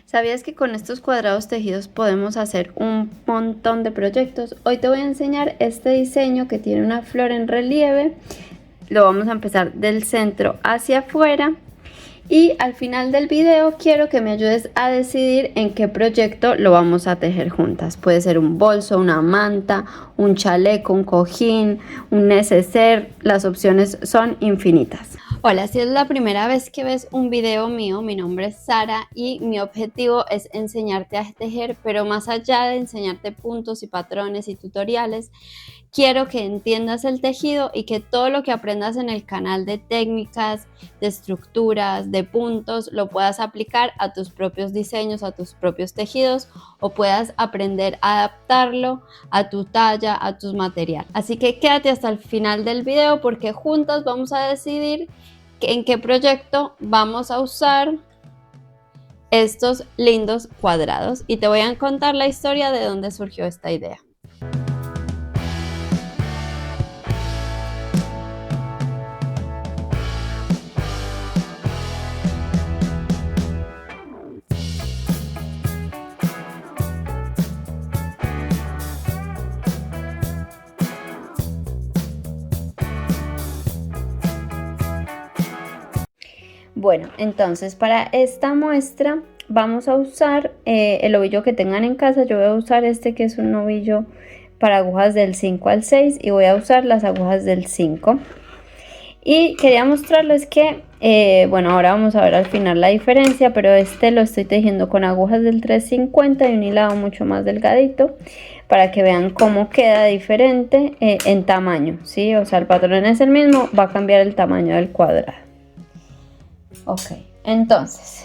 ¿Sabías que con estos cuadrados tejidos podemos hacer un montón de proyectos? Hoy te voy a enseñar este diseño que tiene una flor en relieve. Lo vamos a empezar del centro hacia afuera. Y al final del video quiero que me ayudes a decidir en qué proyecto lo vamos a tejer juntas. Puede ser un bolso, una manta, un chaleco, un cojín, un neceser. Las opciones son infinitas. Hola, si es la primera vez que ves un video mío, mi nombre es Sara y mi objetivo es enseñarte a tejer, pero más allá de enseñarte puntos y patrones y tutoriales, quiero que entiendas el tejido y que todo lo que aprendas en el canal de técnicas, de estructuras, de puntos, lo puedas aplicar a tus propios diseños, a tus propios tejidos, o puedas aprender a adaptarlo a tu talla, a tus materiales. Así que quédate hasta el final del video porque juntas vamos a decidir en qué proyecto vamos a usar estos lindos cuadrados y te voy a contar la historia de dónde surgió esta idea. Bueno, entonces para esta muestra vamos a usar el ovillo que tengan en casa. Yo voy a usar este que es un ovillo para agujas del 5 al 6 y voy a usar las agujas del 5. Y quería mostrarles que, bueno, ahora vamos a ver al final la diferencia, pero este lo estoy tejiendo con agujas del 350 y un hilado mucho más delgadito para que vean cómo queda diferente en tamaño, ¿sí? O sea, el patrón es el mismo, va a cambiar el tamaño del cuadrado. Ok, entonces,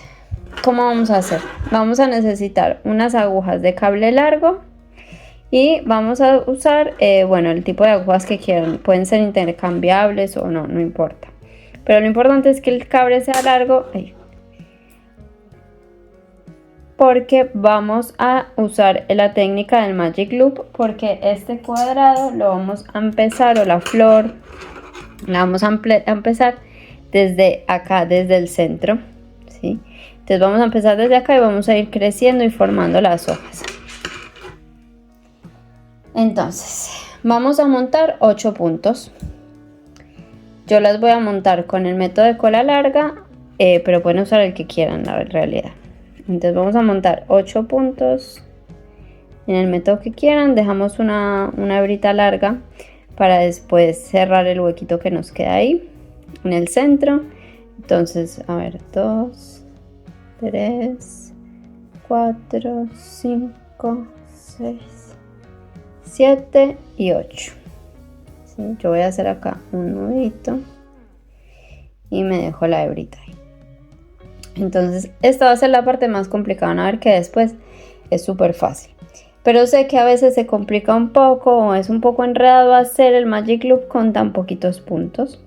¿cómo vamos a hacer? Vamos a necesitar unas agujas de cable largo y vamos a usar, bueno, el tipo de agujas que quieran. Pueden ser intercambiables o no, no importa. Pero lo importante es que el cable sea largo. Porque vamos a usar la técnica del Magic Loop, porque este cuadrado lo vamos a empezar, o la flor, la vamos a empezar desde acá, desde el centro, ¿sí? Entonces vamos a empezar desde acá y vamos a ir creciendo y formando las hojas. Entonces vamos a montar 8 puntos. Yo las voy a montar con el método de cola larga, pero pueden usar el que quieran, en realidad. Entonces vamos a montar 8 puntos en el método que quieran. Dejamos una hebrita larga para después cerrar el huequito que nos queda ahí en el centro. Entonces, a ver, 2, 3, 4, 5, 6, 7 y 8. ¿Sí? Yo voy a hacer acá un nudito y me dejo la hebrita ahí. Entonces, esta va a ser la parte más complicada. Van a ver que después es súper fácil. Pero sé que a veces se complica un poco o es un poco enredado hacer el Magic Loop con tan poquitos puntos.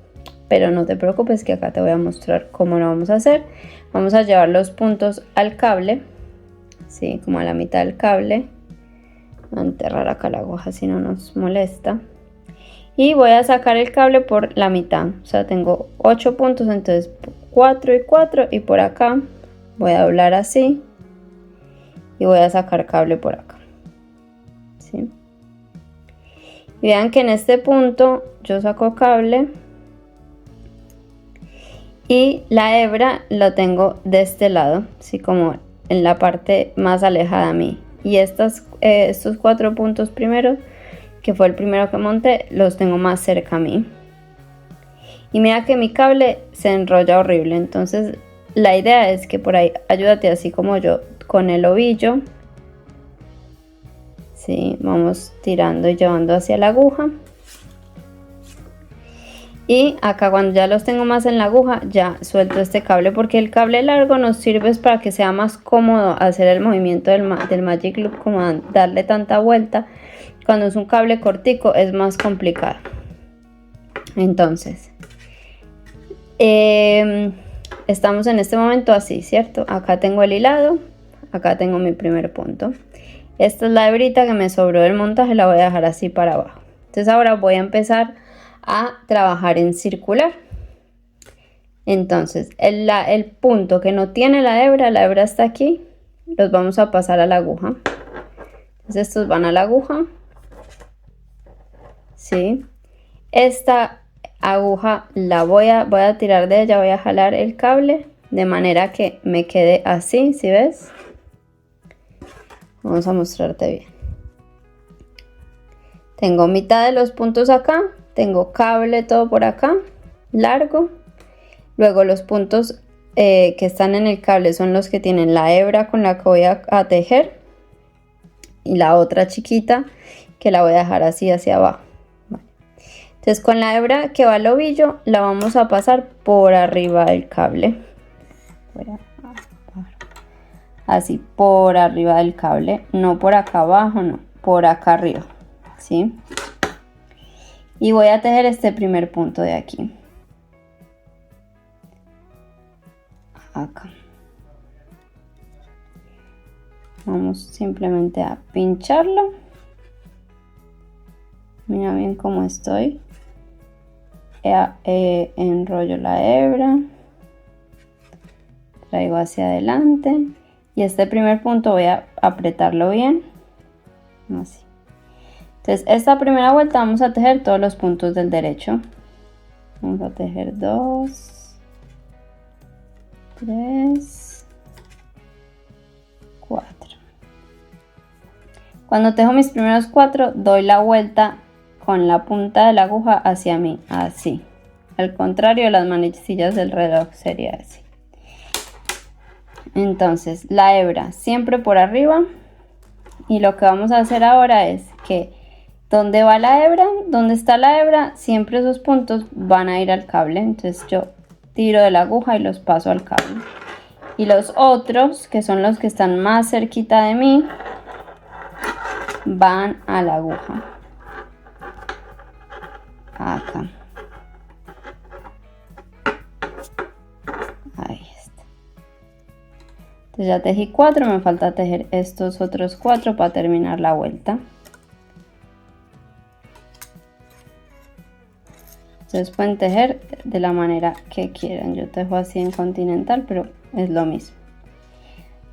Pero no te preocupes que acá te voy a mostrar cómo lo vamos a hacer. Vamos a llevar los puntos al cable, ¿sí? Como a la mitad del cable. Voy a enterrar acá la aguja si no nos molesta. Y voy a sacar el cable por la mitad. O sea, tengo 8 puntos, entonces 4 y 4. Y por acá voy a doblar así. Y voy a sacar cable por acá, ¿sí? Y vean que en este punto yo saco cable. Y la hebra lo tengo de este lado, así como en la parte más alejada a mí. Y estos 4 puntos primeros, que fue el primero que monté, los tengo más cerca a mí. Y mira que mi cable se enrolla horrible, entonces la idea es que por ahí ayúdate así como yo con el ovillo. Sí, vamos tirando y llevando hacia la aguja. Y acá cuando ya los tengo más en la aguja, ya suelto este cable, porque el cable largo nos sirve para que sea más cómodo hacer el movimiento del Magic Loop, como darle tanta vuelta. Cuando es un cable cortico es más complicado. Entonces, estamos en este momento así, ¿cierto? Acá tengo el hilado, acá tengo mi primer punto. Esta es la hebrita que me sobró del montaje, la voy a dejar así para abajo. Entonces ahora voy a empezar a trabajar en circular. Entonces el punto que no tiene la hebra está aquí, los vamos a pasar a la aguja. Entonces estos van a la aguja. ¿Sí? Esta aguja voy a tirar de ella, voy a jalar el cable de manera que me quede así, ¿sí ves? Vamos a mostrarte bien. Tengo mitad de los puntos acá, tengo cable todo por acá, largo. Luego los puntos que están en el cable son los que tienen la hebra con la que voy a tejer. Y la otra chiquita que la voy a dejar así hacia abajo. Vale. Entonces con la hebra que va al ovillo la vamos a pasar por arriba del cable. Así por arriba del cable, no por acá abajo, no, por acá arriba, ¿sí? Y voy a tejer este primer punto de aquí. Acá. Vamos simplemente a pincharlo. Mira bien cómo estoy. Enrollo la hebra. Traigo hacia adelante. Y este primer punto voy a apretarlo bien. Así. Entonces esta primera vuelta vamos a tejer todos los puntos del derecho. Vamos a tejer 2, 3, 4. Cuando tejo mis primeros 4 doy la vuelta con la punta de la aguja hacia mí, así. Al contrario de las manecillas del reloj sería así. Entonces la hebra siempre por arriba. Y lo que vamos a hacer ahora es que donde va la hebra, donde está la hebra, siempre esos puntos van a ir al cable. Entonces yo tiro de la aguja y los paso al cable. Y los otros, que son los que están más cerquita de mí, van a la aguja. Acá. Ahí está. Entonces ya tejí 4, me falta tejer estos otros 4 para terminar la vuelta. Ustedes pueden tejer de la manera que quieran. Yo tejo así en continental, pero es lo mismo.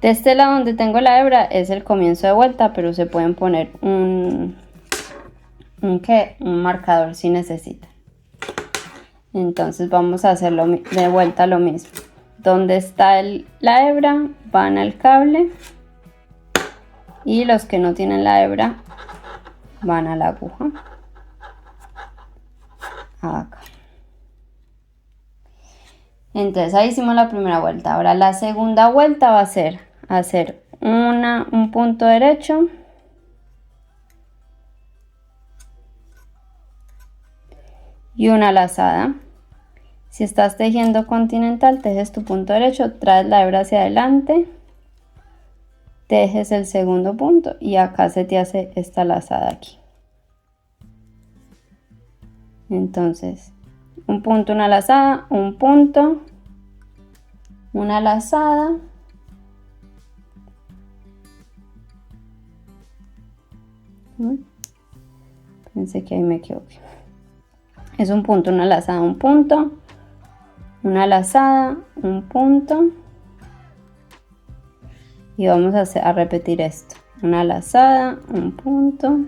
De este lado donde tengo la hebra es el comienzo de vuelta, pero se pueden poner un marcador si necesitan. Entonces vamos a hacerlo de vuelta lo mismo. Donde está la hebra van al cable y los que no tienen la hebra van a la aguja. Acá. Entonces ahí hicimos la primera vuelta. Ahora la segunda vuelta va a ser hacer un punto derecho y una lazada. Si estás tejiendo continental, tejes tu punto derecho, traes la hebra hacia adelante, tejes el segundo punto y acá se te hace esta lazada aquí. Entonces, un punto, una lazada, un punto, una lazada, pensé que ahí me equivoqué. Es un punto, una lazada, un punto, una lazada, un punto y vamos a repetir esto, una lazada, un punto,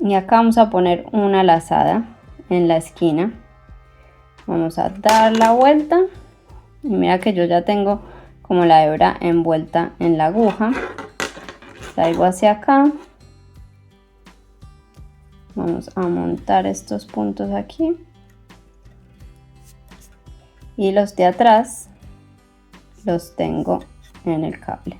y acá vamos a poner una lazada en la esquina. Vamos a dar la vuelta y mira que yo ya tengo como la hebra envuelta en la aguja. Traigo hacia acá. Vamos a montar estos puntos aquí. Y los de atrás los tengo en el cable.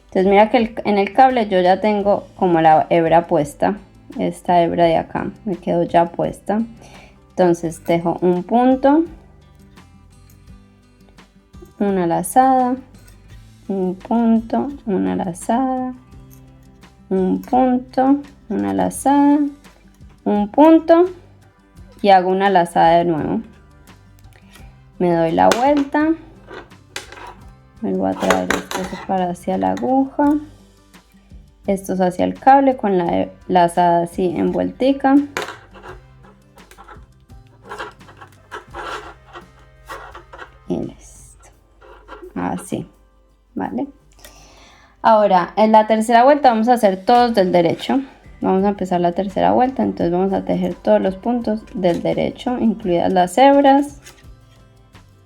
Entonces mira que en el cable yo ya tengo como la hebra puesta. Esta hebra de acá me quedó ya puesta. Entonces tejo un punto, una lazada, un punto, una lazada, un punto, una lazada, un punto y hago una lazada de nuevo. Me doy la vuelta, vuelvo a traer esto para hacia la aguja, estos hacia el cable con la lazada así envueltica. y listo. Así, ¿vale? Ahora, en la tercera vuelta vamos a hacer todos del derecho. Vamos a empezar la tercera vuelta, entonces vamos a tejer todos los puntos del derecho, incluidas las hebras.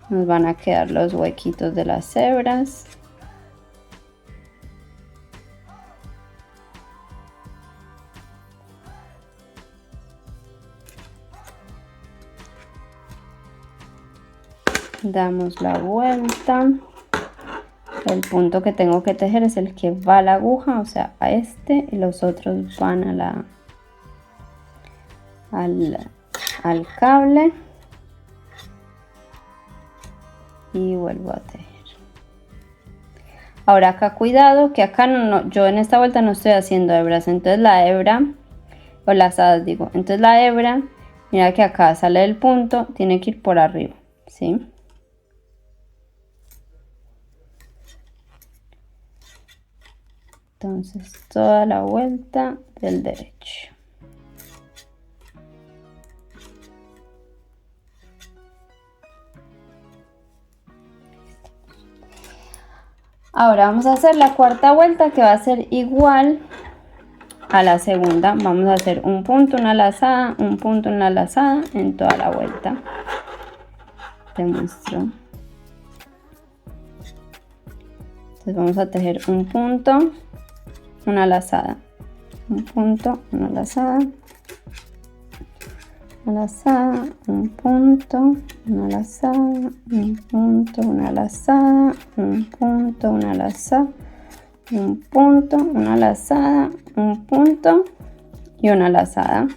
Nos van a quedar los huequitos de las hebras. Damos la vuelta. El punto que tengo que tejer es el que va a la aguja, o sea, a este, y los otros van a al cable. Y vuelvo a tejer. Ahora acá cuidado que acá yo en esta vuelta no estoy haciendo hebras, entonces la hebra, o lazadas digo, entonces la hebra, mira que acá sale el punto, tiene que ir por arriba, ¿sí? Entonces toda la vuelta del derecho. Ahora vamos a hacer la cuarta vuelta, que va a ser igual a la segunda. Vamos a hacer un punto, una lazada, un punto, una lazada en toda la vuelta. Te muestro. Entonces vamos a tejer un punto, una lazada, un punto, una lazada, un punto, una lazada, un punto, una lazada, un punto, una lazada, un punto, una lazada, un punto y una lazada.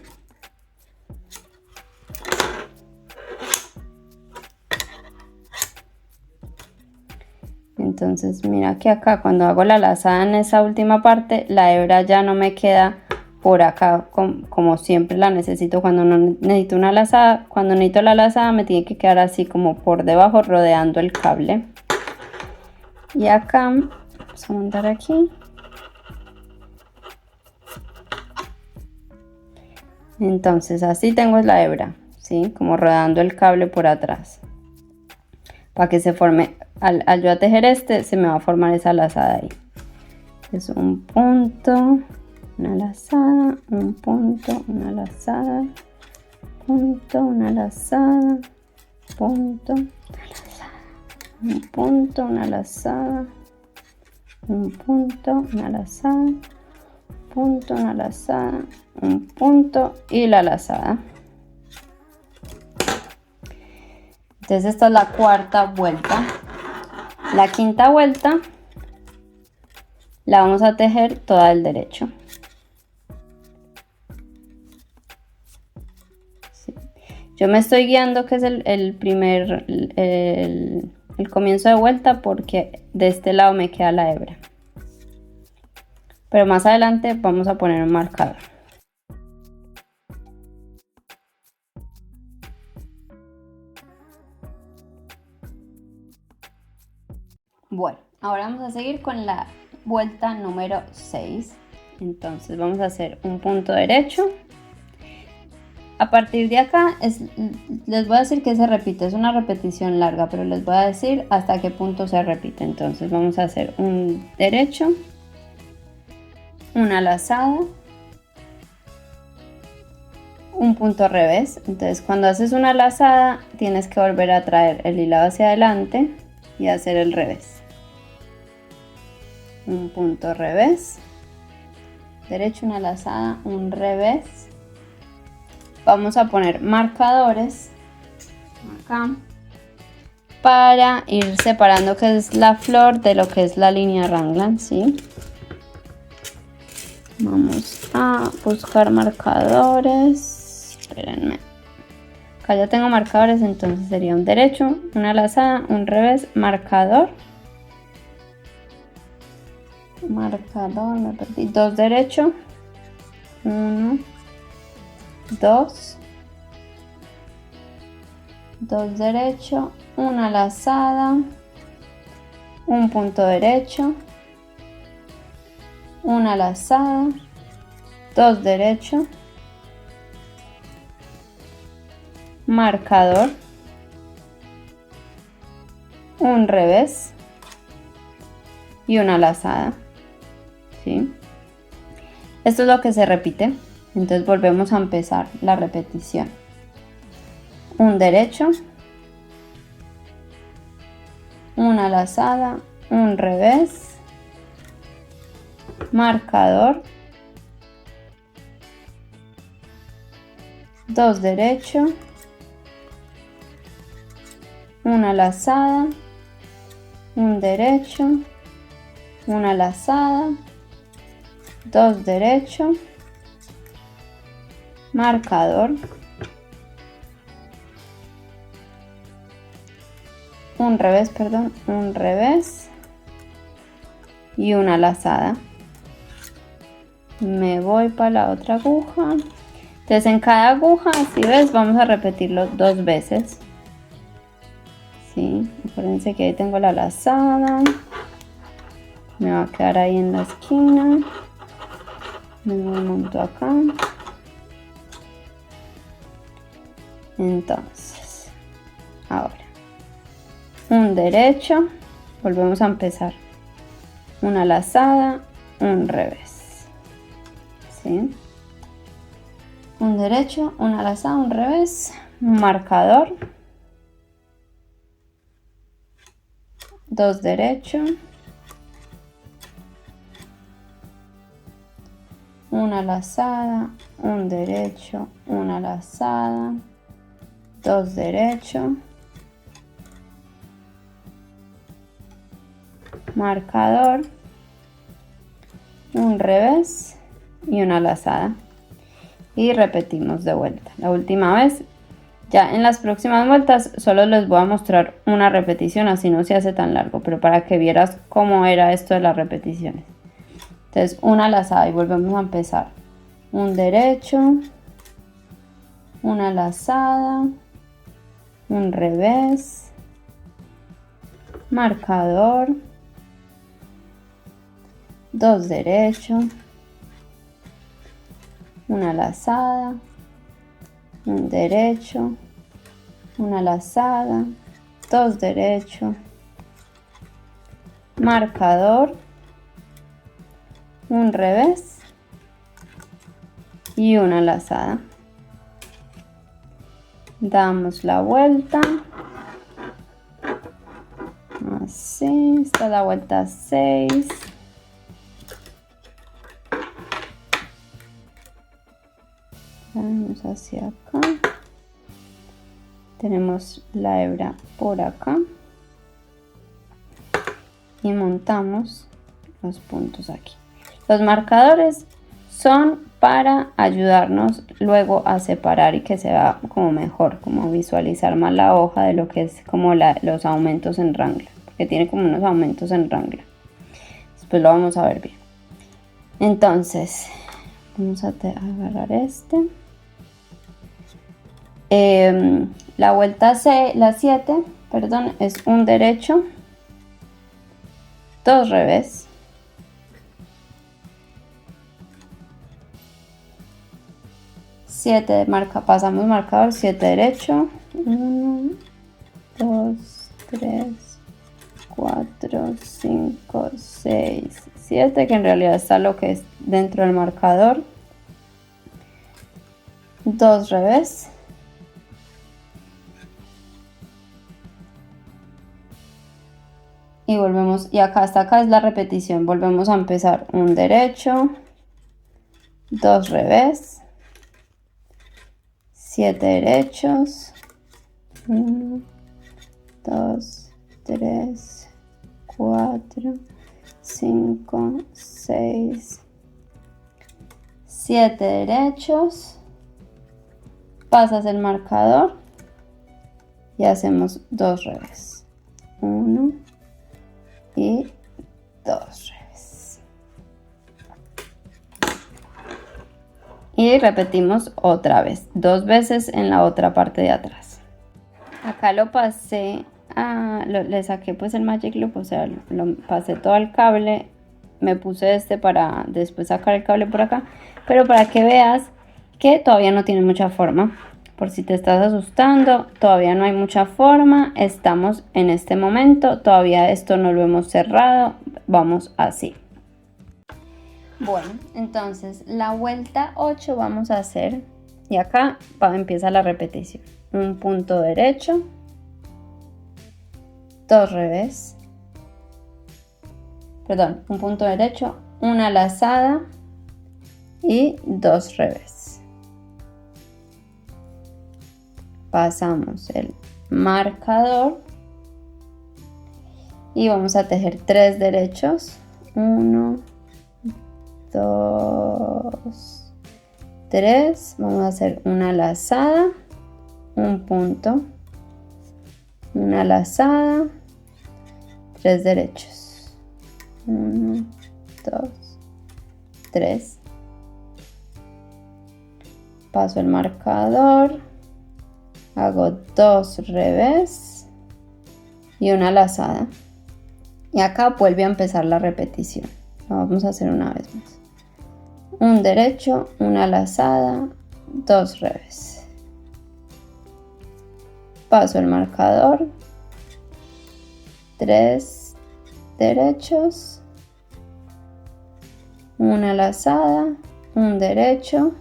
Entonces mira que acá cuando hago la lazada en esa última parte, la hebra ya no me queda por acá como siempre la necesito cuando no necesito una lazada. Cuando necesito la lazada me tiene que quedar así como por debajo rodeando el cable. Y acá vamos a montar aquí. Entonces así tengo la hebra, ¿sí? Como rodeando el cable por atrás. Para que se forme, al yo a tejer este, se me va a formar esa lazada ahí. Es un punto, una lazada, un punto, una lazada, punto, una lazada, punto, una lazada, un punto, una lazada, un punto, una lazada, punto, una lazada, un punto y la lazada. Entonces esta es la cuarta vuelta. La quinta vuelta la vamos a tejer toda del derecho. Sí. Yo me estoy guiando que es el comienzo de vuelta porque de este lado me queda la hebra. Pero más adelante vamos a poner un marcador. Bueno, ahora vamos a seguir con la vuelta número 6. Entonces vamos a hacer un punto derecho. A partir de acá les voy a decir que se repite, es una repetición larga, pero les voy a decir hasta qué punto se repite. Entonces vamos a hacer un derecho, una lazada, un punto revés. Entonces cuando haces una lazada tienes que volver a traer el hilado hacia adelante y hacer el revés. Un punto revés, derecho, una lazada, un revés. Vamos a poner marcadores acá para ir separando qué es la flor de lo que es la línea raglan, ¿sí? Vamos a buscar marcadores. Espérenme. Acá ya tengo marcadores, entonces sería un derecho, una lazada, un revés, marcador. Marcador, me perdí. Dos derecho, 1, 2, 2 derecho, una lazada, un punto derecho, una lazada, 2 derecho, marcador, un revés y una lazada, ¿sí? Esto es lo que se repite. Entonces volvemos a empezar la repetición. Un derecho, una lazada, un revés, marcador, 2 derecho, una lazada, un derecho, una lazada, 2 derecho, marcador, un revés y una lazada. Me voy para la otra aguja. Entonces en cada aguja, si ves, vamos a repetirlo 2 veces. ¿Sí? Acuérdense que ahí tengo la lazada. Me va a quedar ahí en la esquina. Me monto acá. Entonces, ahora, un derecho, volvemos a empezar. Una lazada, un revés. ¿Sí? Un derecho, una lazada, un revés, un marcador, 2 derecho, una lazada, un derecho, una lazada, 2 derecho, marcador, un revés y una lazada. Y repetimos de vuelta. La última vez. Ya en las próximas vueltas solo les voy a mostrar una repetición, así no se hace tan largo, pero para que vieras cómo era esto de las repeticiones. Entonces una lazada y volvemos a empezar. Un derecho, una lazada, un revés, marcador, 2 derecho, una lazada, un derecho, una lazada, 2 derecho, marcador, un revés y una lazada. Damos la vuelta, así, esta es la vuelta 6. Vamos hacia acá. Tenemos la hebra por acá y montamos los puntos aquí. Los marcadores son para ayudarnos luego a separar y que se vea como mejor, como visualizar más la hoja de lo que es como los aumentos en Wrangler, porque tiene como unos aumentos en Wrangler. Después lo vamos a ver bien. Entonces vamos a agarrar este. La vuelta la 7, perdón, es un derecho, 2 revés, 7 pasamos marcador, 7 derecho, 1, 2, 3, 4, 5, 6, 7, que en realidad está lo que es dentro del marcador, 2 revés, y volvemos, y acá hasta acá es la repetición. Volvemos a empezar. Un derecho, 2 revés, 7 derechos, 1, 2, 3, 4, 5, 6, 7 derechos, pasas el marcador y hacemos 2 revés, 1 y 2 revés, y repetimos otra vez 2 veces en la otra parte de atrás. Acá lo pasé le saqué pues el Magic Loop, o sea, lo pasé todo el cable, me puse este para después sacar el cable por acá, pero para que veas que todavía no tiene mucha forma, Por si te estás asustando, todavía no hay mucha forma, estamos en este momento, todavía esto no lo hemos cerrado, vamos así. Bueno, entonces la vuelta 8 vamos a hacer, y acá empieza la repetición. Un punto derecho, 2 revés, perdón, un punto derecho, una lazada y 2 revés. Pasamos el marcador y vamos a tejer 3 derechos. 1, 2, 3. Vamos a hacer una lazada, un punto, una lazada, 3 derechos. 1, 2, 3. Paso el marcador, hago 2 revés y una lazada. Y acá vuelve a empezar la repetición. Lo vamos a hacer una vez más. Un derecho, una lazada, 2 revés. Paso el marcador, 3 derechos, una lazada, un derecho,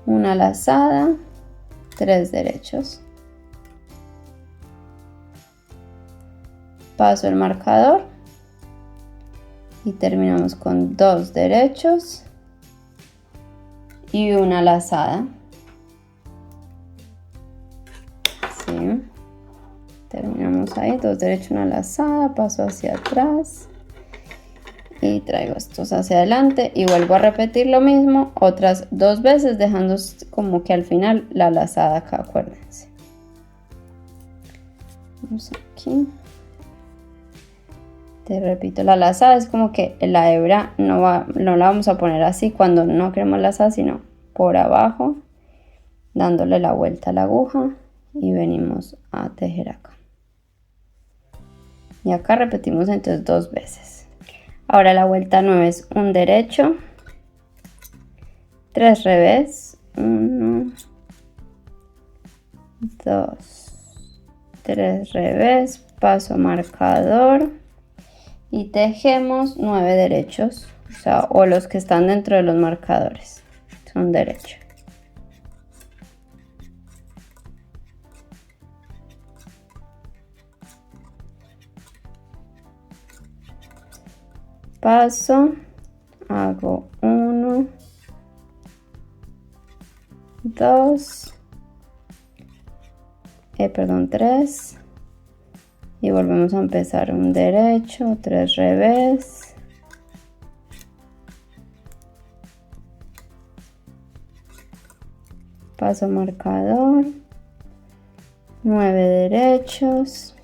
una lazada, 3 derechos. Paso el marcador y terminamos con 2 derechos y una lazada. ¿Sí? Terminamos ahí, 2 derechos, una lazada, paso hacia atrás y traigo estos hacia adelante y vuelvo a repetir lo mismo otras 2 veces, dejando como que al final la lazada acá, acuérdense. Vamos aquí. Te repito, la lazada es como que la hebra no la vamos a poner así cuando no queremos lazada, sino por abajo, dándole la vuelta a la aguja y venimos a tejer acá. Y acá repetimos entonces 2 veces. Ahora la vuelta 9 es un derecho, 3 revés, 1, 2, 3 revés, paso marcador y tejemos 9 derechos, o los que están dentro de los marcadores, son derechos. Paso, hago 1, 2, 3 y volvemos a empezar un derecho, 3 revés, paso marcador, 9 derechos,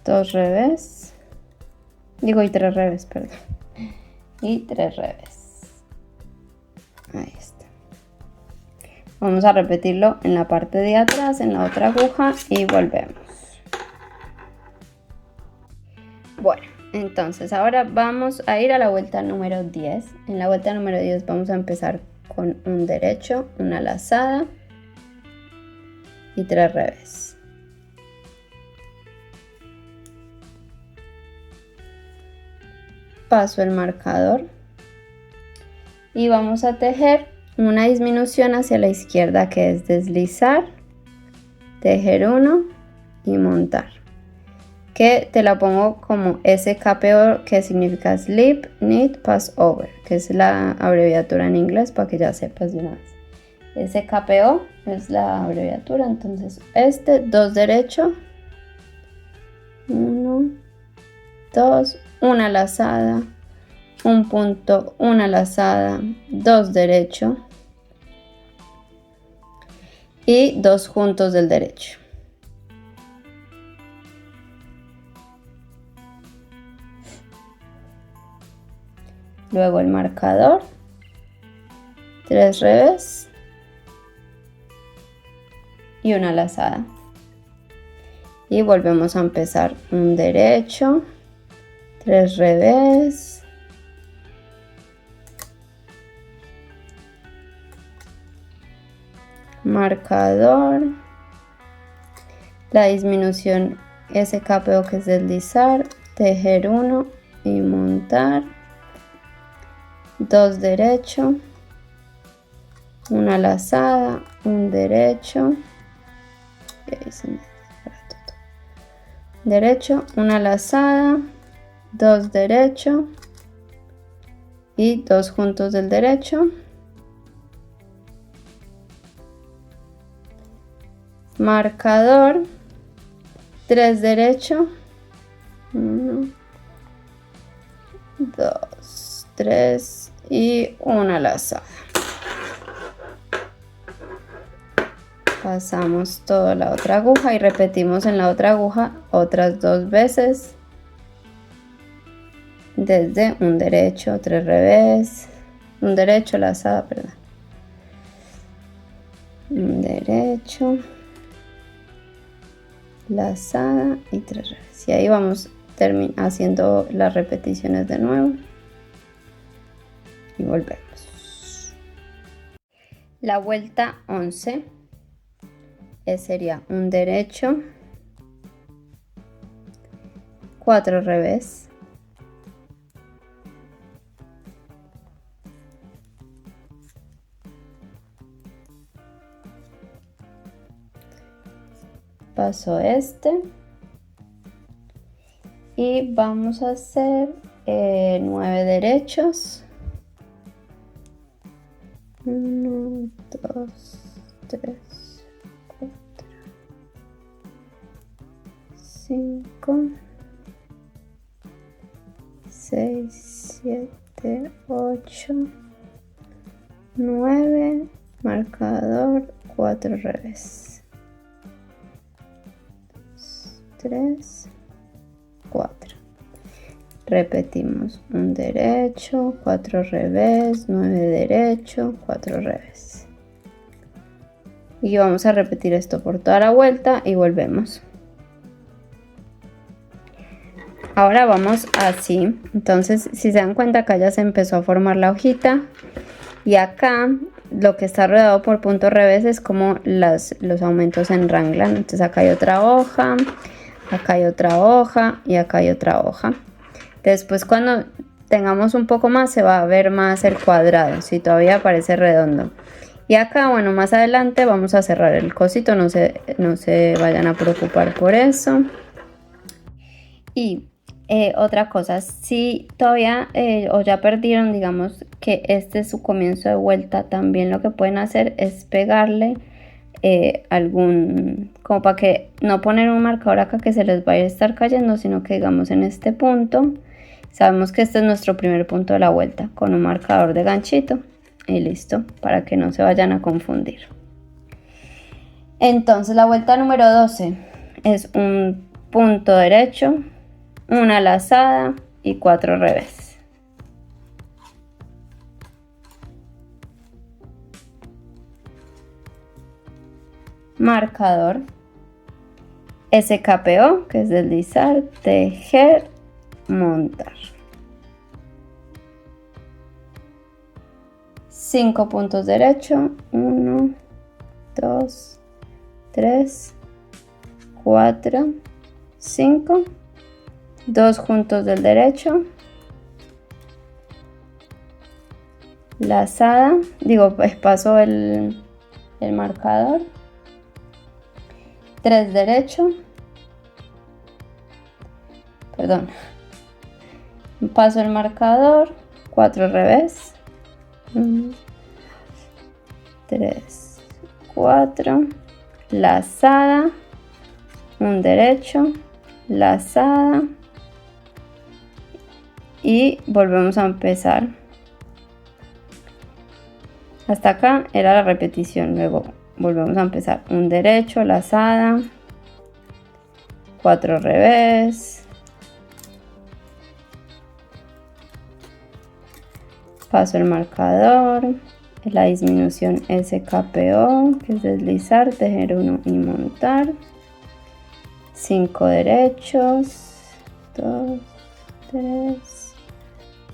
dos revés, y 3 revés, perdón, y 3 revés. Ahí está. Vamos a repetirlo en la parte de atrás, en la otra aguja, y volvemos. Bueno, entonces ahora vamos a ir a la vuelta número 10. En la vuelta número 10 vamos a empezar con un derecho, una lazada y 3 revés. Paso el marcador y vamos a tejer una disminución hacia la izquierda, que es deslizar, tejer 1 y montar, que te la pongo como SKPO, que significa Slip Knit Pass Over, que es la abreviatura en inglés, para que ya sepas de una vez. SKPO es la abreviatura. Entonces 2 derecho, 1, 2, una lazada, un punto, una lazada, 2 derecho y 2 juntos del derecho. Luego el marcador, 3 revés, y una lazada. Y volvemos a empezar un derecho, 3 revés, marcador, la disminución SKPO que es deslizar, tejer 1 y montar, 2 derecho, una lazada, un derecho, derecho, una lazada, 2 derecho y 2 juntos del derecho, marcador, 3 derecho, 1, 2, 3 y una lazada. Pasamos toda la otra aguja y repetimos en la otra aguja otras 2 veces desde un derecho, 3 revés, un derecho, lazada, perdón, un derecho, lazada y 3 revés, y ahí vamos haciendo las repeticiones de nuevo y volvemos. La vuelta 11 sería un derecho, 4 revés, paso este y vamos a hacer 9 derechos, 1, 2, 3, 4, 5, 6, 7, 8, 9, marcador, 4 revés, 3, 4. Repetimos un derecho, 4 revés, 9 derecho, 4 revés. Y vamos a repetir esto por toda la vuelta y volvemos. Ahora vamos así. Entonces, si se dan cuenta, acá ya se empezó a formar la hojita. Y acá lo que está rodeado por puntos revés es como los aumentos en raglan. Entonces acá hay otra hoja, acá hay otra hoja y acá hay otra hoja. Después, cuando tengamos un poco más, se va a ver más el cuadrado, si todavía parece redondo. Y acá, bueno, más adelante vamos a cerrar el cosito, no se vayan a preocupar por eso. Y otra cosa, si todavía o ya perdieron, digamos que este es su comienzo de vuelta, también lo que pueden hacer es pegarle como para que no poner un marcador acá que se les vaya a estar cayendo, sino que digamos en este punto, sabemos que este es nuestro primer punto de la vuelta, con un marcador de ganchito y listo, para que no se vayan a confundir. Entonces la vuelta número 12 es un punto derecho, una lazada y 4 revés. Marcador, SKPO, que es deslizar, tejer, montar. 5 puntos derecho, 1, 2, 3, 4, 5, 2 juntos del derecho, lazada, paso el marcador, 3 derecho, perdón, paso el marcador, 4 revés, 1, 3, 4, lazada, un derecho, lazada y volvemos a empezar. Hasta acá era la repetición, luego volvemos a empezar un derecho, lazada, 4 revés, paso el marcador, la disminución SKPO, que es deslizar, tejer 1 y montar. 5 derechos, 2, 3,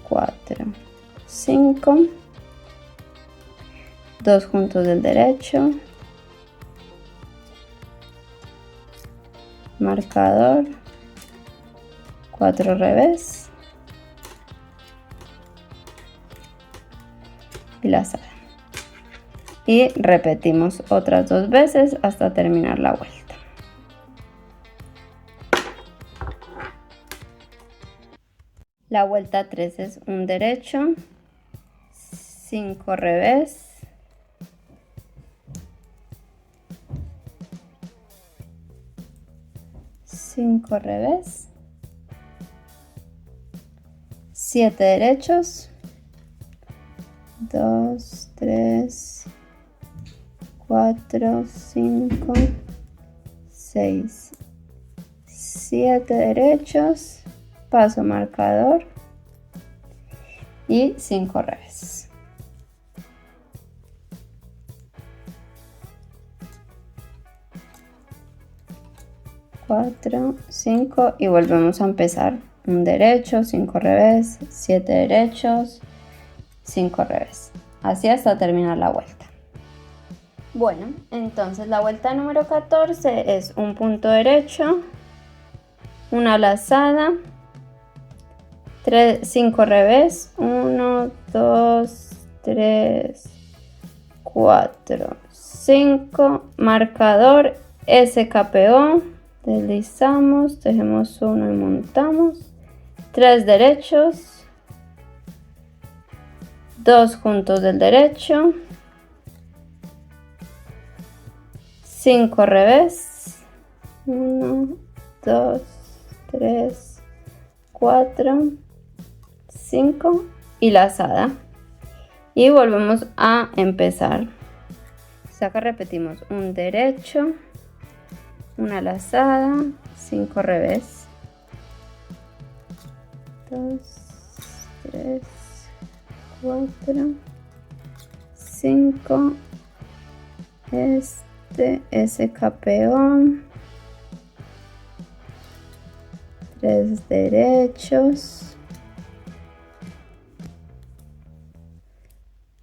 4, 5, 2 juntos del derecho, marcador, 4 revés y lazada, y repetimos otras 2 veces hasta terminar la vuelta. La vuelta 3 es un derecho, 5 revés, 5 revés, 7 derechos, 2, 3, 4, 5, 6, 7 derechos, paso marcador y 5 revés. Cuatro, 5 y volvemos a empezar. Un derecho, 5 revés, 7 derechos, 5 revés. Así hasta terminar la vuelta. Bueno, entonces la vuelta número 14 es un punto derecho, una lazada, 5 revés, 1, 2, 3, 4, 5, marcador SKPO, deslizamos, tejemos 1 y montamos, 3 derechos, 2 juntos del derecho, 5 revés, 1, 2, 3, 4, 5 y lazada, y volvemos a empezar. Acá repetimos un derecho, una lazada, 5 revés, 2, 3, 4, 5, SKPO, 3 derechos,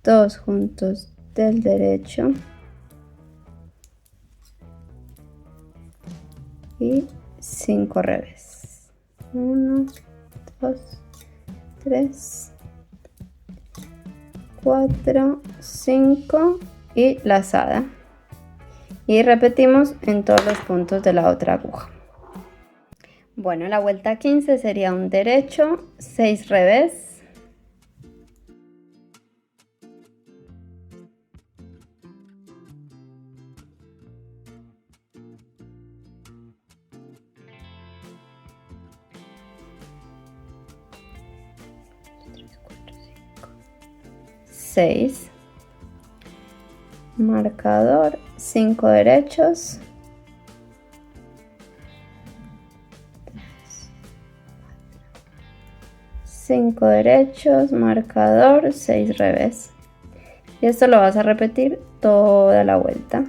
2 juntos del derecho y 5 revés, 1, 2, 3, 4, 5 y lazada, y repetimos en todos los puntos de la otra aguja. Bueno, la vuelta 15 sería un derecho, 6 revés, 6, marcador, 5 derechos, 5 derechos, marcador, 6 revés, y esto lo vas a repetir toda la vuelta.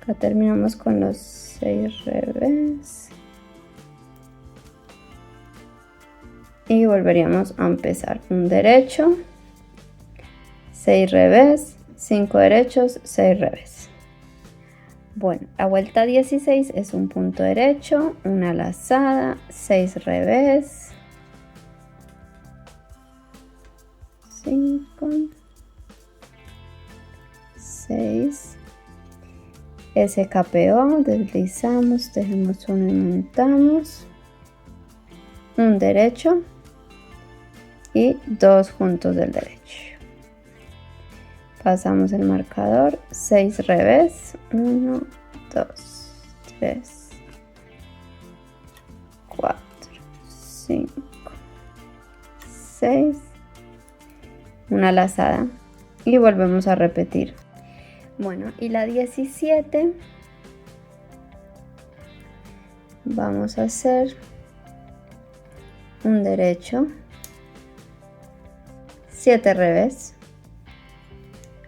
Acá terminamos con los 6 revés y volveríamos a empezar un derecho, 6 revés, 5 derechos, 6 revés. Bueno, la vuelta 16 es un punto derecho, una lazada, 6 revés, 5, 6, SKPO, deslizamos, tejemos 1 y montamos, un derecho y 2 juntos del derecho. Pasamos el marcador, 6 revés, 1, 2, 3, 4, 5, 6, una lazada y volvemos a repetir. Bueno, y la 17 vamos a hacer un derecho, 7 revés,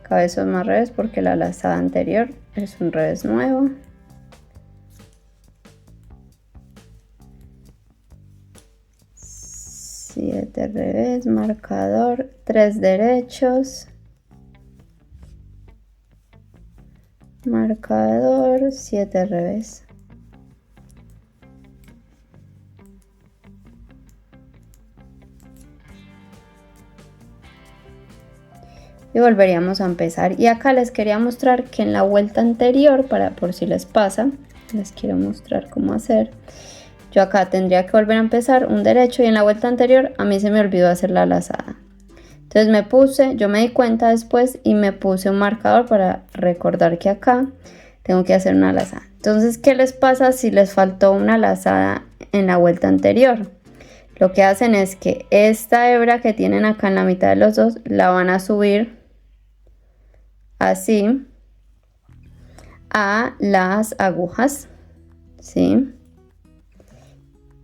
cabezos más revés porque la lazada anterior es un revés nuevo. Siete revés, marcador, 3 derechos, marcador, 7 revés. Y volveríamos a empezar. Y acá les quería mostrar que en la vuelta anterior, por si les pasa, les quiero mostrar cómo hacer. Yo acá tendría que volver a empezar un derecho y en la vuelta anterior a mí se me olvidó hacer la lazada. Entonces yo me di cuenta después y me puse un marcador para recordar que acá tengo que hacer una lazada. Entonces, ¿qué les pasa si les faltó una lazada en la vuelta anterior? Lo que hacen es que esta hebra que tienen acá en la mitad de los dos la van a subir así a las agujas, ¿sí?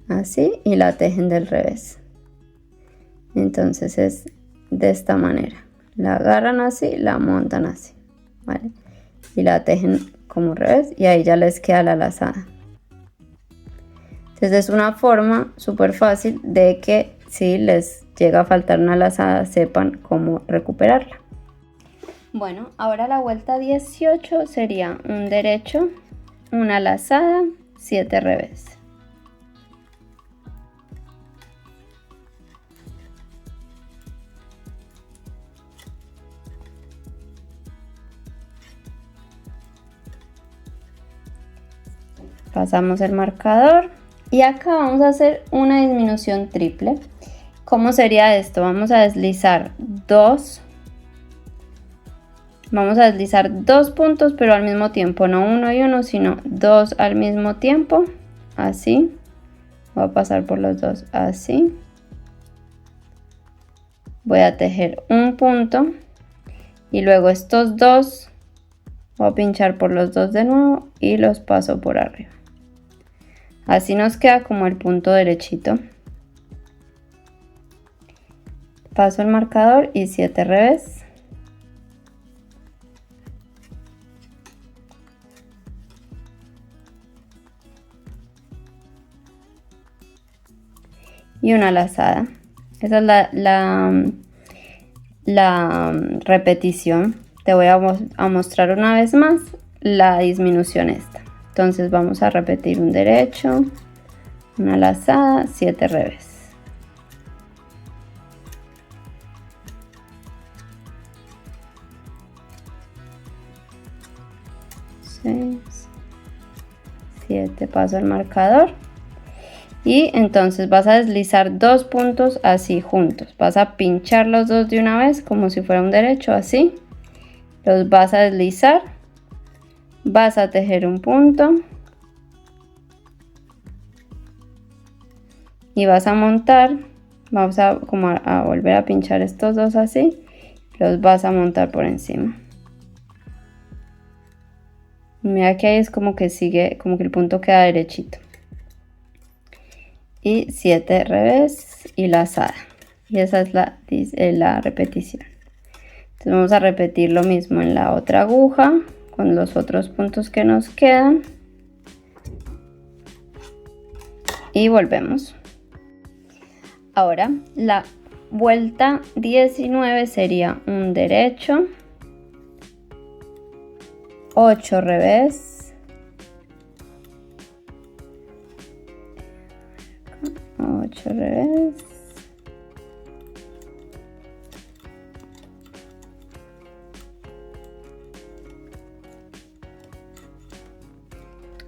Así, y la tejen del revés. Entonces es de esta manera, la agarran así, la montan así, ¿vale? Y la tejen como revés y ahí ya les queda la lazada. Entonces es una forma súper fácil de que si les llega a faltar una lazada sepan cómo recuperarla. Bueno, ahora la vuelta 18 sería un derecho, una lazada, 7 revés. Pasamos el marcador y acá vamos a hacer una disminución triple. ¿Cómo sería esto? Vamos a deslizar dos puntos, pero al mismo tiempo, no uno y uno, sino dos al mismo tiempo, así. Voy a pasar por los dos así. Voy a tejer un punto y luego estos dos voy a pinchar por los dos de nuevo y los paso por arriba. Así nos queda como el punto derechito. Paso el marcador y 7 revés. Y una lazada. Esa es la repetición. Te voy a mostrar una vez más la disminución esta. Entonces vamos a repetir un derecho, una lazada, 7 revés. Seis, 7, paso el marcador. Y entonces vas a deslizar dos puntos así juntos. Vas a pinchar los dos de una vez como si fuera un derecho, así. Los vas a deslizar. Vas a tejer un punto. Y vas a montar. Vamos a volver a pinchar estos dos así. Los vas a montar por encima. Mira que ahí es como que sigue, como que el punto queda derechito. Y 7 revés y lazada. Y esa es la repetición. Entonces vamos a repetir lo mismo en la otra aguja con los otros puntos que nos quedan. Y volvemos. Ahora la vuelta 19 sería un derecho, 8 revés, 8 revés,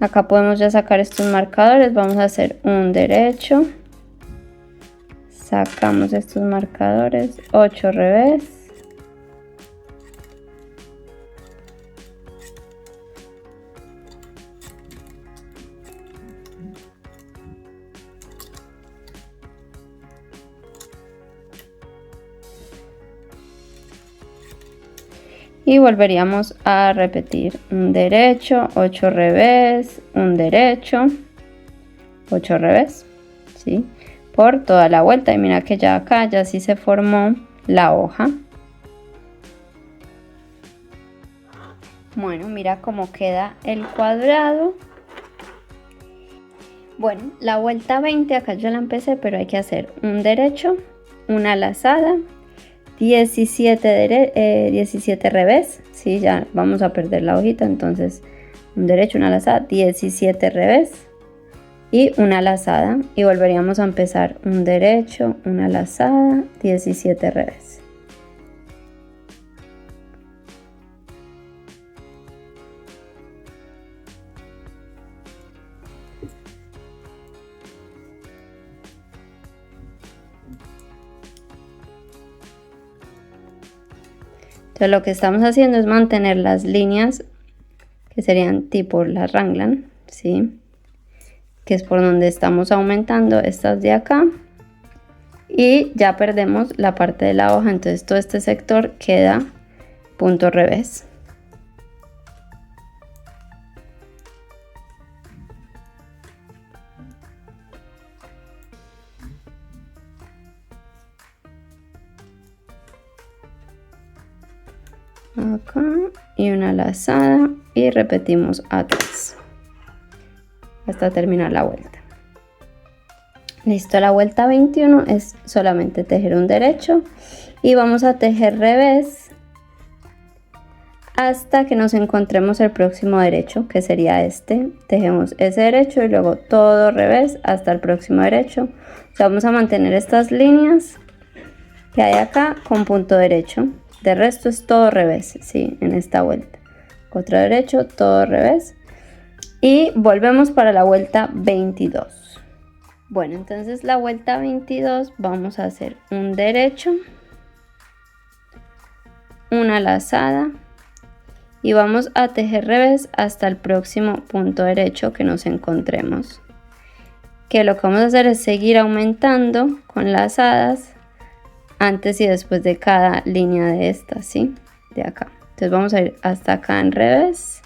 acá podemos ya sacar estos marcadores. Vamos a hacer un derecho, sacamos estos marcadores, 8 revés, y volveríamos a repetir un derecho, 8 revés, un derecho, 8 revés, ¿sí? Por toda la vuelta. Y mira que ya acá ya sí se formó la hoja. Bueno, mira cómo queda el cuadrado. Bueno, la vuelta 20 acá yo la empecé, pero hay que hacer un derecho, una lazada, 17 revés. Sí, ya vamos a perder la hojita, entonces un derecho, una lazada, 17 revés y una lazada, y volveríamos a empezar un derecho, una lazada, 17 revés. Entonces lo que estamos haciendo es mantener las líneas que serían tipo la raglan, ¿sí? Que es por donde estamos aumentando estas de acá, y ya perdemos la parte de la hoja, entonces todo este sector queda punto revés. Acá y una lazada y repetimos atrás hasta terminar la vuelta. Listo, la vuelta 21 es solamente tejer un derecho y vamos a tejer revés hasta que nos encontremos el próximo derecho, que sería este. Tejemos ese derecho y luego todo revés hasta el próximo derecho. O sea, vamos a mantener estas líneas que hay acá con punto derecho. De resto es todo revés, sí, en esta vuelta. Otro derecho, todo revés. Y volvemos para la vuelta 22. Bueno, entonces la vuelta 22 vamos a hacer un derecho, una lazada y vamos a tejer revés hasta el próximo punto derecho que nos encontremos. Que lo que vamos a hacer es seguir aumentando con lazadas antes y después de cada línea de esta, ¿sí? De acá. Entonces vamos a ir hasta acá en revés.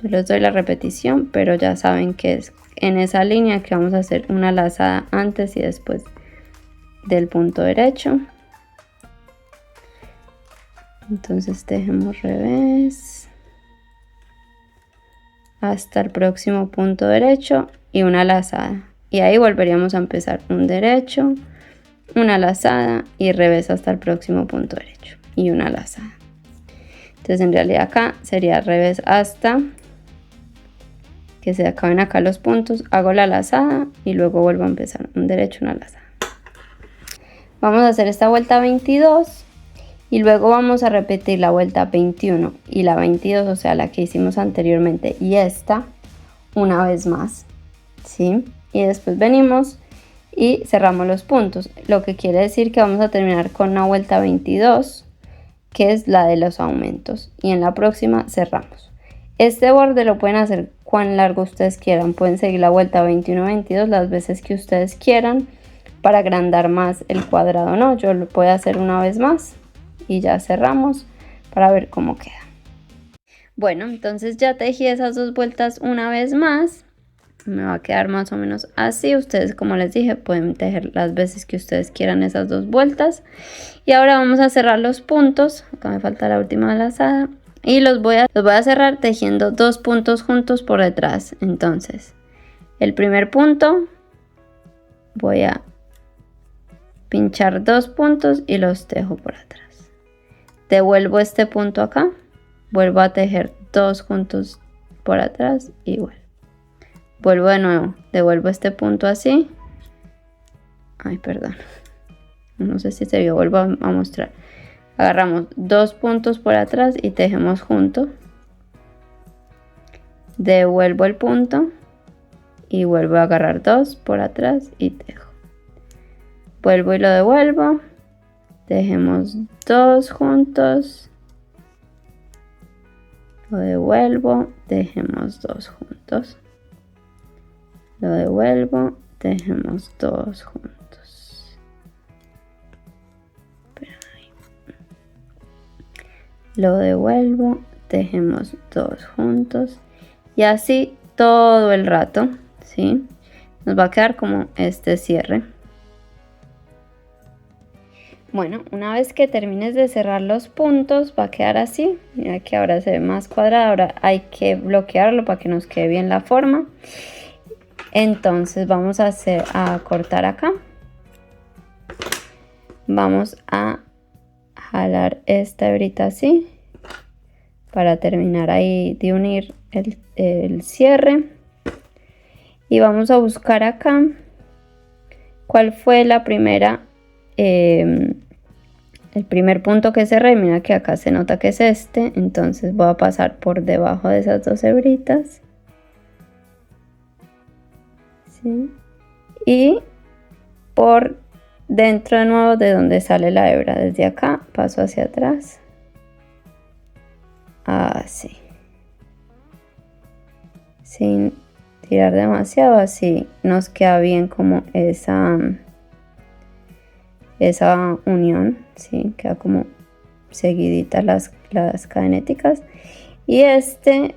Yo les doy la repetición, pero ya saben que es en esa línea que vamos a hacer una lazada antes y después del punto derecho. Entonces tejemos revés hasta el próximo punto derecho y una lazada. Y ahí volveríamos a empezar un derecho, una lazada y revés hasta el próximo punto derecho y una lazada. Entonces en realidad acá sería revés hasta que se acaben acá los puntos, hago la lazada y luego vuelvo a empezar un derecho, una lazada. Vamos a hacer esta vuelta 22 y luego vamos a repetir la vuelta 21 y la 22, o sea la que hicimos anteriormente, y esta una vez más, ¿sí? Y después venimos y cerramos los puntos, lo que quiere decir que vamos a terminar con una vuelta 22, que es la de los aumentos, y en la próxima cerramos. Este borde lo pueden hacer cuán largo ustedes quieran, pueden seguir la vuelta 21-22 las veces que ustedes quieran para agrandar más el cuadrado, ¿no? Yo lo puedo hacer una vez más y ya cerramos para ver cómo queda. Bueno, entonces ya tejí esas dos vueltas una vez más. Me va a quedar más o menos así. Ustedes, como les dije, pueden tejer las veces que ustedes quieran esas dos vueltas. Y ahora vamos a cerrar los puntos. Acá me falta la última lazada. Y los voy a cerrar tejiendo dos puntos juntos por detrás. Entonces, el primer punto voy a pinchar dos puntos y los tejo por atrás. Devuelvo este punto acá. Vuelvo a tejer dos juntos por atrás igual. Vuelvo de nuevo, devuelvo este punto así. Ay, perdón. No sé si se vio, vuelvo a mostrar. Agarramos dos puntos por atrás y tejemos juntos. Devuelvo el punto y vuelvo a agarrar dos por atrás y tejo. Vuelvo y lo devuelvo. Tejemos dos juntos. Lo devuelvo, tejemos dos juntos. Lo devuelvo, tejemos dos juntos. Lo devuelvo, tejemos dos juntos. Y así todo el rato, ¿sí? Nos va a quedar como este cierre. Bueno, una vez que termines de cerrar los puntos va a quedar así. Mira que ahora se ve más cuadrado. Ahora hay que bloquearlo para que nos quede bien la forma. Entonces vamos a cortar acá. Vamos a jalar esta hebrita así para terminar ahí de unir el cierre. Y vamos a buscar acá cuál fue la primera, el primer punto que cerré. Mira que acá se nota que es este, entonces voy a pasar por debajo de esas dos hebritas. ¿Sí? Y por dentro de nuevo de donde sale la hebra, desde acá paso hacia atrás. Así. Sin tirar demasiado, así nos queda bien como esa unión, ¿sí? Queda como seguiditas las cadenéticas. Y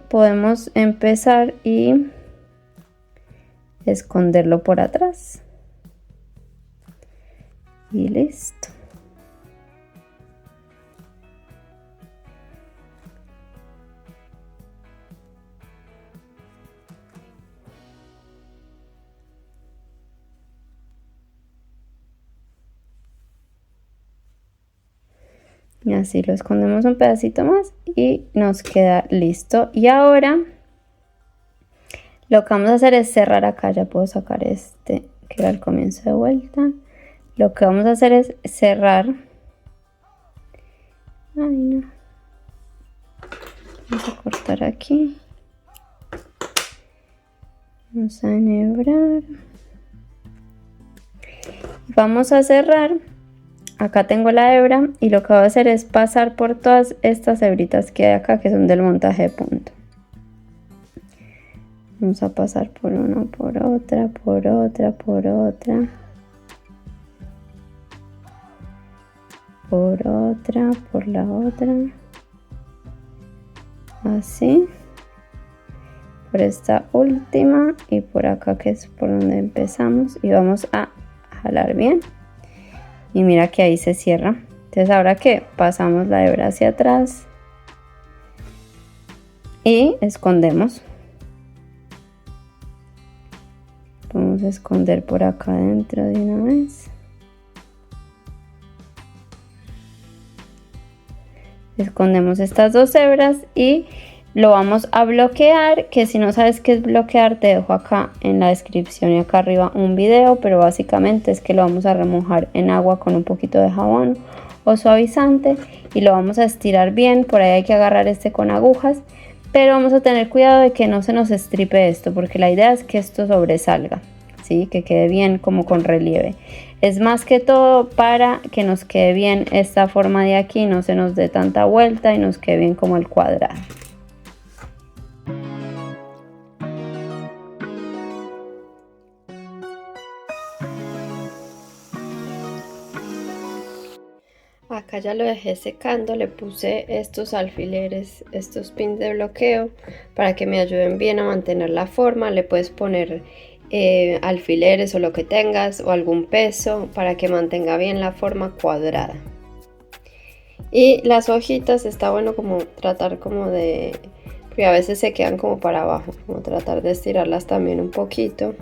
podemos empezar y esconderlo por atrás. Y listo. Y así lo escondemos un pedacito más y nos queda listo. Y ahora lo que vamos a hacer es cerrar acá. Ya puedo sacar que era el comienzo de vuelta. Lo que vamos a hacer es cerrar. Ay, no. Vamos a cortar aquí. Vamos a enhebrar. Vamos a cerrar. Acá tengo la hebra y lo que voy a hacer es pasar por todas estas hebritas que hay acá, que son del montaje de punto. Vamos a pasar por una, por otra, por otra, por otra. Por otra, por la otra. Así. Por esta última y por acá, que es por donde empezamos. Y vamos a jalar bien. Y mira que ahí se cierra. Entonces ahora que pasamos la hebra hacia atrás y escondemos. Vamos a esconder por acá adentro de una vez. Escondemos estas dos hebras y lo vamos a bloquear, que si no sabes qué es bloquear te dejo acá en la descripción y acá arriba un video, pero básicamente es que lo vamos a remojar en agua con un poquito de jabón o suavizante y lo vamos a estirar bien. Por ahí hay que agarrar con agujas, pero vamos a tener cuidado de que no se nos estripe esto, porque la idea es que esto sobresalga, ¿sí? Que quede bien como con relieve. Es más que todo para que nos quede bien esta forma de aquí, no se nos dé tanta vuelta y nos quede bien como el cuadrado. Acá ya lo dejé secando, le puse estos alfileres, estos pins de bloqueo para que me ayuden bien a mantener la forma. Le puedes poner alfileres o lo que tengas o algún peso para que mantenga bien la forma cuadrada. Y las hojitas está bueno como tratar como porque a veces se quedan como para abajo, como tratar de estirarlas también un poquito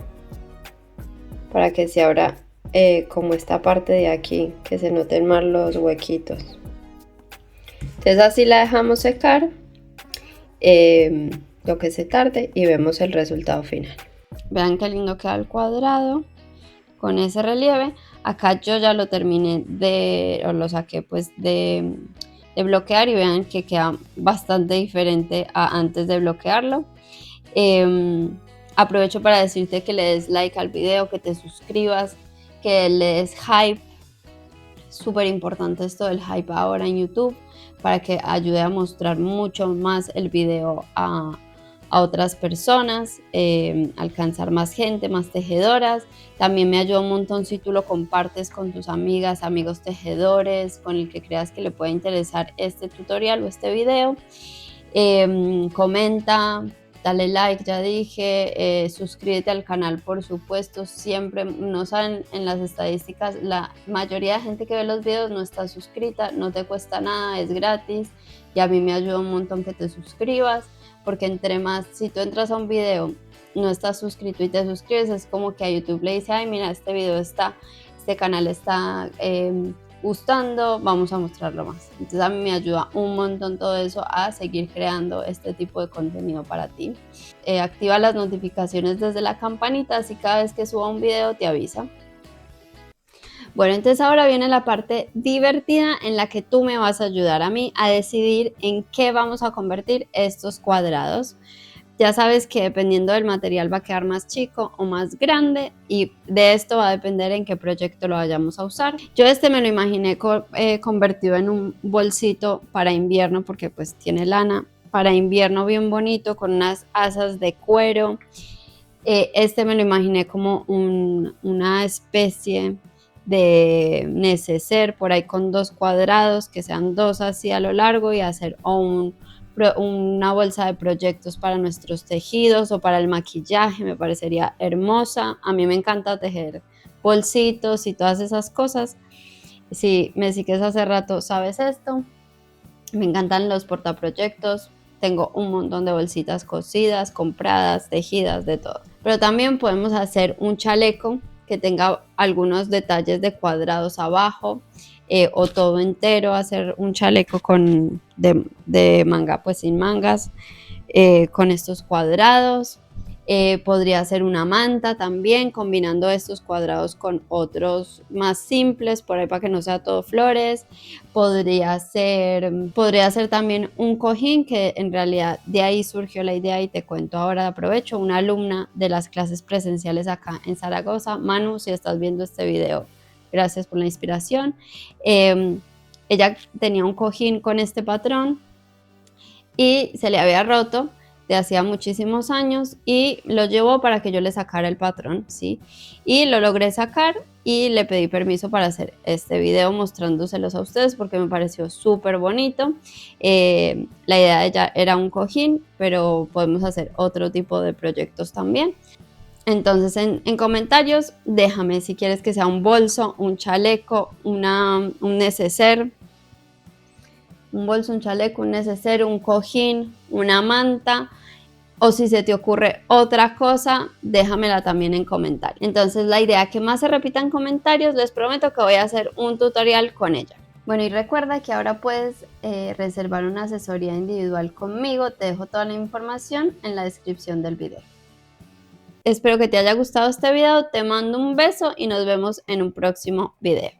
para que se abra como esta parte de aquí, que se noten más los huequitos. Entonces así la dejamos secar lo que se tarde y vemos el resultado final. Vean qué lindo queda el cuadrado con ese relieve. Acá yo ya lo terminé o lo saqué pues de bloquear y vean que queda bastante diferente a antes de bloquearlo. Aprovecho para decirte que le des like al video, que te suscribas, que le des hype. Súper importante esto del hype ahora en YouTube para que ayude a mostrar mucho más el video a otras personas, alcanzar más gente, más tejedoras. También me ayuda un montón si tú lo compartes con tus amigas, amigos tejedores, con el que creas que le puede interesar este tutorial o este video. Comenta, dale like, ya dije, suscríbete al canal, por supuesto, siempre, no saben, en las estadísticas, la mayoría de gente que ve los videos no está suscrita, no te cuesta nada, es gratis, y a mí me ayuda un montón que te suscribas, porque entre más, si tú entras a un video, no estás suscrito y te suscribes, es como que a YouTube le dice, ay, mira, este canal está gustando, vamos a mostrarlo más. Entonces a mí me ayuda un montón todo eso a seguir creando este tipo de contenido para ti. Activa las notificaciones desde la campanita, así cada vez que suba un video te avisa. Bueno, entonces ahora viene la parte divertida en la que tú me vas a ayudar a mí a decidir en qué vamos a convertir estos cuadrados. Ya sabes que dependiendo del material va a quedar más chico o más grande, y de esto va a depender en qué proyecto lo vayamos a usar. Yo me lo imaginé convertido en un bolsito para invierno, porque pues tiene lana, para invierno bien bonito, con unas asas de cuero. Me lo imaginé como una especie de neceser por ahí con 2 cuadrados, que sean 2 así a lo largo, y hacer una bolsa de proyectos para nuestros tejidos o para el maquillaje. Me parecería hermosa. A mí me encanta tejer bolsitos y todas esas cosas. Si me sigues hace rato, sabes esto. Me encantan los portaproyectos. Tengo un montón de bolsitas cosidas, compradas, tejidas, de todo. Pero también podemos hacer un chaleco que tenga algunos detalles de cuadrados abajo, o todo entero, hacer un chaleco de manga, pues sin mangas, con estos cuadrados. Podría ser una manta también, combinando estos cuadrados con otros más simples, por ahí para que no sea todo flores. Podría ser también un cojín, que en realidad de ahí surgió la idea, y te cuento ahora, aprovecho, una alumna de las clases presenciales acá en Zaragoza, Manu, si estás viendo este video, gracias por la inspiración. Ella tenía un cojín con este patrón y se le había roto de hacía muchísimos años, y lo llevó para que yo le sacara el patrón, ¿sí? Y lo logré sacar, y le pedí permiso para hacer este video mostrándoselos a ustedes porque me pareció súper bonito. La idea de ella era un cojín, pero podemos hacer otro tipo de proyectos también. Entonces en comentarios déjame si quieres que sea un bolso, un chaleco, un neceser, un bolso, un chaleco, un neceser, un cojín, una manta, o si se te ocurre otra cosa, déjamela también en comentarios. Entonces la idea que más se repita en comentarios, les prometo que voy a hacer un tutorial con ella. Bueno, y recuerda que ahora puedes reservar una asesoría individual conmigo. Te dejo toda la información en la descripción del video. Espero que te haya gustado este video, te mando un beso y nos vemos en un próximo video.